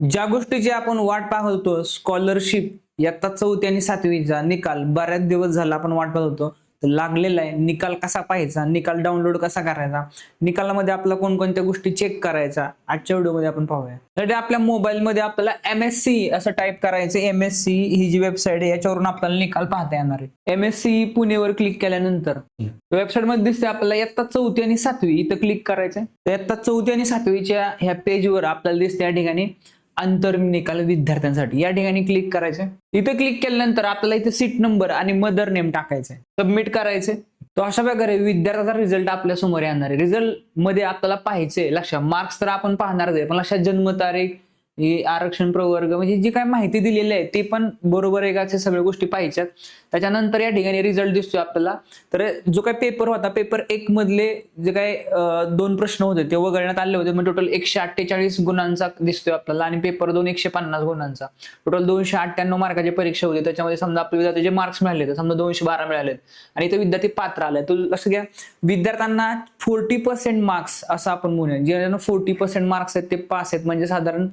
ज्या गोष्टीची आपण वाट पाहत होतो, स्कॉलरशिप इयत्ता 4थी आणि 7वीचा निकाल बऱ्याच दिवस झाला आपण वाट पाहत होतो. तर लागलेला आहे. निकाल कसा पाहायचा, निकाल डाउनलोड कसा करायचा, निकालामध्ये आपल्या कोणकोणत्या गोष्टी चेक करायच्या, आजच्या व्हिडिओमध्ये आपण पाहूया. तर आपल्या मोबाईलमध्ये आपल्याला MSc असं टाइप करायचं. MSc ही जी वेबसाईट आहे याच्यावरून आपल्याला निकाल पाहता येणार आहे. MSc पुणेवर क्लिक केल्यानंतर वेबसाईट मध्ये दिसते आपल्याला इयत्ता 4थी आणि 7वी इथं क्लिक करायचंय. तर इयत्ता 4थी आणि 7वीच्या ह्या पेजवर आपल्याला दिसते या ठिकाणी अंतर निकाल विद्यार्थ्यांसाठी, या ठिकाणी क्लिक करायचं. इथे क्लिक केल्यानंतर आपल्याला इथे सीट नंबर आणि मदर नेम टाकायचंय, सबमिट करायचे. तो अशा प्रकारे विद्यार्थ्याचा रिझल्ट आपल्या समोर येणार आहे. रिझल्ट मध्ये आपल्याला पाहायचे लक्षात मार्क्स तर आपण पाहणारच आहे, पण लक्षात जन्मतारीख, आरक्षण प्रवर्ग म्हणजे जी काय माहिती दिलेली आहे ती पण बरोबर आहे का, सगळ्या गोष्टी पाहायच्यात. त्याच्यानंतर या ठिकाणी रिझल्ट दिसतोय आपल्याला. तर जो काय पेपर होता, पेपर 1 मधले जे काय 2 प्रश्न होते ते वगळण्यात आले होते. म्हणजे टोटल 148 गुणांचा दिसतोय आपल्याला आणि पेपर 2 150 गुणांचा. टोटल 298 मार्काची परीक्षा होती. त्याच्यामध्ये समजा आपल्या विद्यार्थ्याचे मार्क्स मिळाले तर समजा 212 मिळालेत आणि इथे विद्यार्थी पात्र आले. तर लक्षात घ्या विद्यार्थ्यांना 40% मार्क्स असं आपण म्हणूया. ज्यांना 40% मार्क्स आहेत ते पास आहेत, म्हणजे साधारण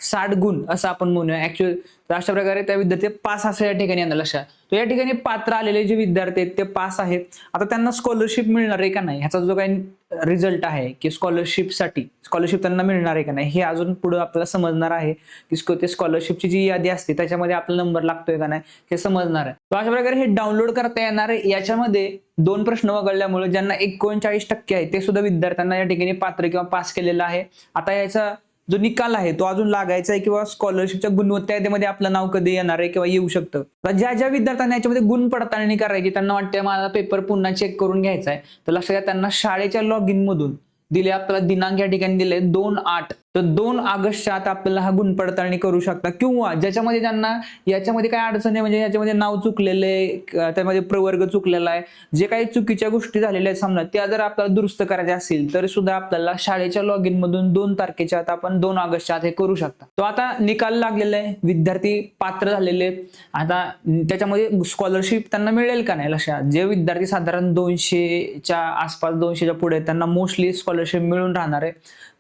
60 गुण असं आपण म्हणूया. ऍक्च्युअली अशा प्रकारे त्या विद्यार्थी पास असं या ठिकाणी येणार लक्षात. तर या ठिकाणी पात्र आलेले जे विद्यार्थी आहेत ते पास आहेत. आता त्यांना स्कॉलरशिप मिळणार आहे का नाही ह्याचा जो काही रिझल्ट आहे की स्कॉलरशिप त्यांना मिळणार आहे का नाही हे अजून पुढे आपल्याला समजणार आहे. की ते स्कॉलरशिपची जी यादी असते त्याच्यामध्ये आपला नंबर लागतोय का नाही हे समजणार आहे. तर अशा प्रकारे हे डाउनलोड करता येणार आहे. याच्यामध्ये 2 प्रश्न वगळल्यामुळे ज्यांना 39% आहे ते सुद्धा विद्यार्थ्यांना या ठिकाणी पात्र किंवा पास केलेलं आहे. आता याचा जो निकाल आहे तो अजून लागायचा आहे किंवा स्कॉलरशिपच्या गुणवत्ता यादीमध्ये आपलं नाव कधी येणार आहे किंवा येऊ शकतं. तर ज्या ज्या विद्यार्थ्यांना याच्यामध्ये गुण पडताळणी करायची, त्यांना वाटतं माझा पेपर पुन्हा चेक करून घ्यायचा आहे, तर लक्षात घ्या त्यांना शाळेच्या लॉग इन मधून दिले आपल्याला दिनांक या ठिकाणी दिले 2/8, तर 2 ऑगस्टच्या आत आपल्याला हा गुण पडताळणी करू शकता. किंवा ज्याच्यामध्ये त्यांना याच्यामध्ये काय अडचण आहे, म्हणजे याच्यामध्ये नाव चुकलेलं आहे, त्यामध्ये प्रवर्ग चुकलेला आहे, जे काही चुकीच्या गोष्टी झालेल्या आहेत समजा त्या जर आपल्याला दुरुस्त करायच्या असतील तरी सुद्धा आपल्याला शाळेच्या लॉग इन मधून 2 तारखेच्या आत आपण 2 ऑगस्टच्या आत हे करू शकता. तो आता निकाल लागलेला आहे, विद्यार्थी पात्र झालेले आहेत. आता त्याच्यामध्ये स्कॉलरशिप त्यांना मिळेल का नाही लक्षात. जे विद्यार्थी साधारण 200च्या आसपास 200च्या पुढे त्यांना मोस्टली स्कॉलरशिप मिळून राहणार आहे.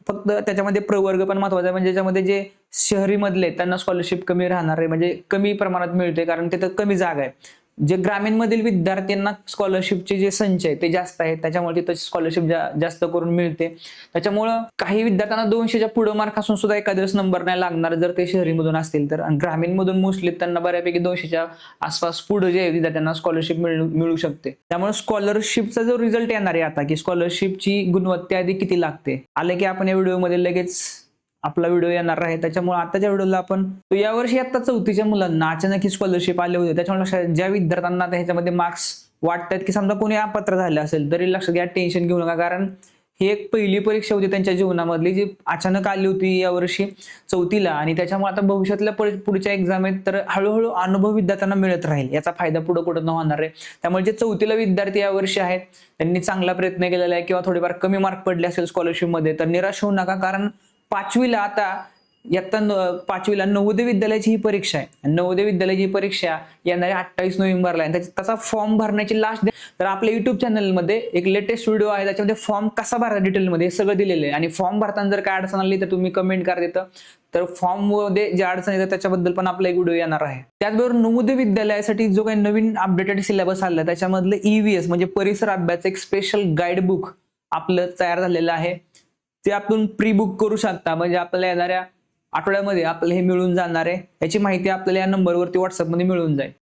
फक्त त्याच्यामध्ये प्रवर्ग पण महत्वाचा आहे, म्हणजे ज्याच्यामध्ये जे शहरी मधले त्यांना स्कॉलरशिप कमी राहणार आहे, म्हणजे कमी प्रमाणात मिळते कारण तिथं कमी जागा आहे. जे ग्रामीण मधील विद्यार्थ्यांना स्कॉलरशिपचे जे संच आहे ते जास्त आहे, त्याच्यामुळे तिथं स्कॉलरशिप जास्त करून मिळते. त्याच्यामुळं काही विद्यार्थ्यांना 200च्या पुढे मार्क असून सुद्धा एखाद्यावेळेस नंबर नाही लागणार जर ते शहरी मधून असतील तर. आणि ग्रामीण मधून मोस्टली त्यांना बऱ्यापैकी 200च्या आसपास पुढे जे विद्यार्थ्यांना स्कॉलरशिप मिळू शकते. त्यामुळे स्कॉलरशिपचा जो रिझल्ट येणार आहे आता की स्कॉलरशिपची गुणवत्ता आधी किती लागते आले की आपण या व्हिडिओमध्ये लगेच आपला व्हिडिओ येणार आहे. त्याच्यामुळे आताच्या व्हिडिओला आपण यावर्षी आता 4थीच्या मुलांना अचानक ही स्कॉलरशिप आले होते. त्याच्यामुळे ज्या विद्यार्थ्यांना ह्याच्यामध्ये मार्क्स वाटतात की समजा कोणी अपात्र झाले असेल तरी लक्षात घ्या, टेन्शन घेऊ नका, कारण ही एक पहिली परीक्षा होती त्यांच्या जीवनामधली जी अचानक आली होती यावर्षी 4थीला. आणि त्याच्यामुळे आता भविष्यातल्या पुढच्या एक्झाम आहेत तर हळूहळू अनुभव विद्यार्थ्यांना मिळत राहील, याचा फायदा पुढे कुठं न होणार आहे. त्यामुळे जे 4थीला विद्यार्थी यावर्षी आहेत त्यांनी चांगला प्रयत्न केलेला आहे किंवा थोडेफार कमी मार्क पडले असेल स्कॉलरशिप मध्ये तर निराश होऊ नका, कारण 5वीला आता इयत्ता 5वीला नवोदय विद्यालयाची ही परीक्षा आहे. नवोदय विद्यालयाची परीक्षा येणाऱ्या 28 नोव्हेंबरला आहे. त्याचा फॉर्म भरण्याची लास्ट डेट तर आपल्या युट्यूब चॅनलमध्ये एक लेटेस्ट व्हिडिओ आहे, त्याच्यामध्ये फॉर्म कसा भरायचा डिटेलमध्ये हे सगळं दिलेलं आहे. आणि फॉर्म भरताना जर काय अडचण आली तर तुम्ही कमेंट करा तिथं. तर फॉर्म मध्ये जे अडचण येतात त्याच्याबद्दल पण आपला एक व्हिडिओ येणार आहे. त्याचबरोबर नवोदय विद्यालयासाठी जो काही नवीन अपडेटेड सिलेबस आला त्याच्यामधलं EVS म्हणजे परिसर अभ्यास एक स्पेशल गाईड बुक आपलं तयार झालेलं आहे. ते आपण प्री बुक करू शकता, म्हणजे आपल्याला येणाऱ्या आठवड्यामध्ये आपल्याला हे मिळून जाणार आहे. याची माहिती आपल्याला या नंबरवरती व्हॉट्सअपमध्ये मिळून जाईल.